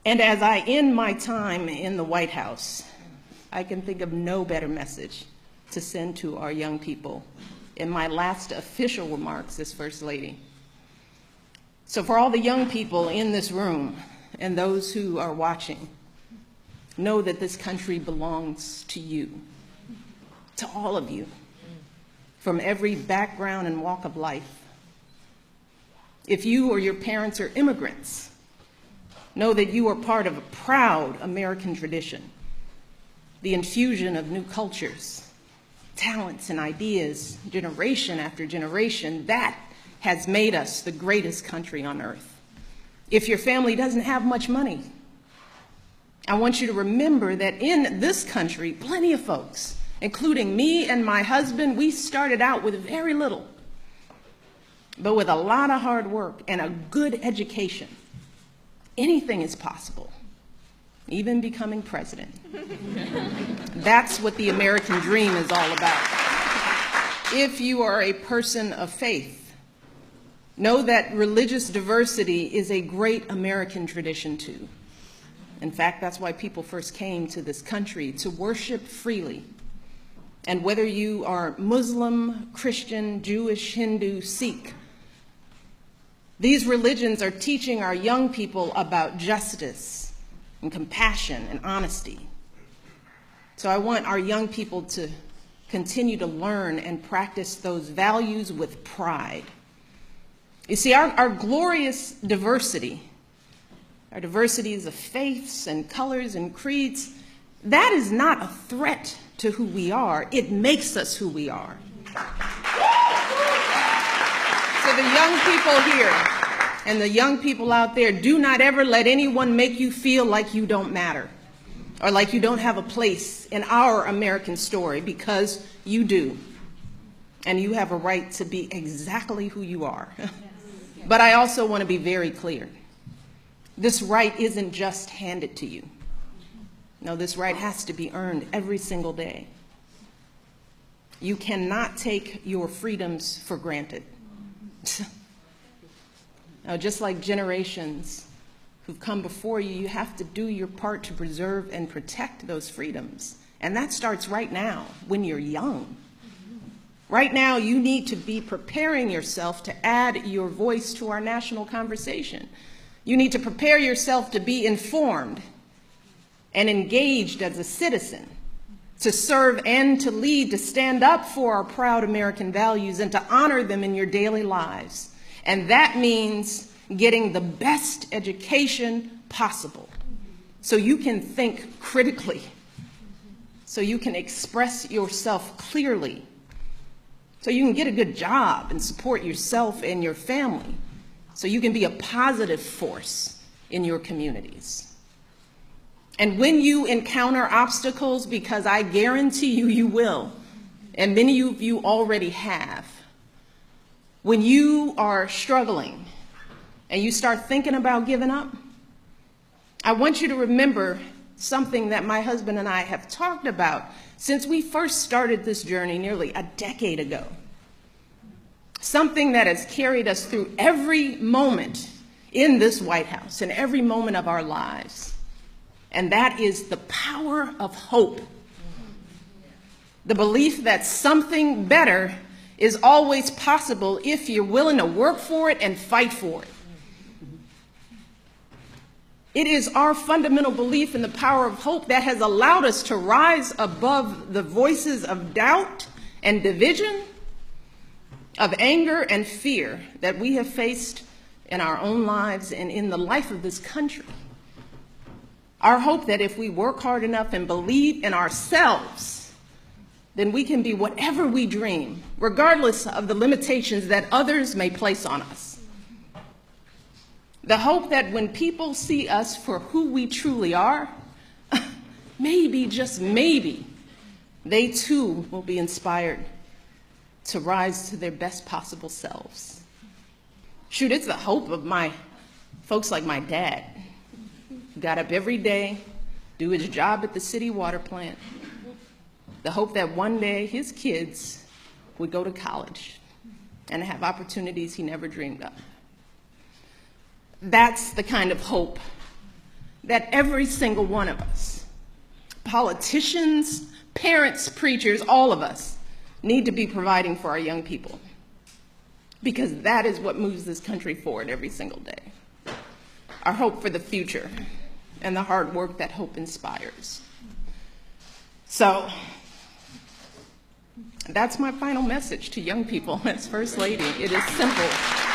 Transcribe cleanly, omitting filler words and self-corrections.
And as I end my time in the White House, I can think of no better message to send to our young people in my last official remarks as First Lady. So for all the young people in this room and those who are watching, know that this country belongs to you, to all of you, from every background and walk of life. If you or your parents are immigrants, know that you are part of a proud American tradition, the infusion of new cultures, talents and ideas, generation after generation, that has made us the greatest country on earth. If your family doesn't have much money, I want you to remember that in this country, plenty of folks, including me and my husband, we started out with very little, but with a lot of hard work and a good education, anything is possible, even becoming president. That's what the American dream is all about. If you are a person of faith, know that religious diversity is a great American tradition too. In fact, that's why people first came to this country, to worship freely. And whether you are Muslim, Christian, Jewish, Hindu, Sikh, these religions are teaching our young people about justice and compassion and honesty. So I want our young people to continue to learn and practice those values with pride. You see, our glorious diversity, our diversities of faiths and colors and creeds, that is not a threat to who we are. It makes us who we are. So the young people here and the young people out there, do not ever let anyone make you feel like you don't matter or like you don't have a place in our American story, because you do. And you have a right to be exactly who you are. But I also want to be very clear. This right isn't just handed to you. No, this right has to be earned every single day. You cannot take your freedoms for granted. Now, just like generations who've come before you, you have to do your part to preserve and protect those freedoms. And that starts right now, when you're young. Right now, you need to be preparing yourself to add your voice to our national conversation. You need to prepare yourself to be informed and engaged as a citizen, to serve and to lead, to stand up for our proud American values and to honor them in your daily lives. And that means getting the best education possible so you can think critically, so you can express yourself clearly, so you can get a good job and support yourself and your family, so you can be a positive force in your communities. And when you encounter obstacles, because I guarantee you, you will, and many of you already have, when you are struggling and you start thinking about giving up, I want you to remember something that my husband and I have talked about since we first started this journey nearly a decade ago. Something that has carried us through every moment in this White House and every moment of our lives. And that is the power of hope. The belief that something better is always possible if you're willing to work for it and fight for it. It is our fundamental belief in the power of hope that has allowed us to rise above the voices of doubt and division, of anger and fear that we have faced in our own lives and in the life of this country. Our hope that if we work hard enough and believe in ourselves, then we can be whatever we dream, regardless of the limitations that others may place on us. The hope that when people see us for who we truly are, maybe, just maybe, they too will be inspired to rise to their best possible selves. Shoot, it's the hope of my folks like my dad, who got up every day, do his job at the city water plant. The hope that one day his kids would go to college and have opportunities he never dreamed of. That's the kind of hope that every single one of us, politicians, parents, preachers, all of us, need to be providing for our young people, because that is what moves this country forward every single day. Our hope for the future and the hard work that hope inspires. So that's my final message to young people as First Lady. It is simple.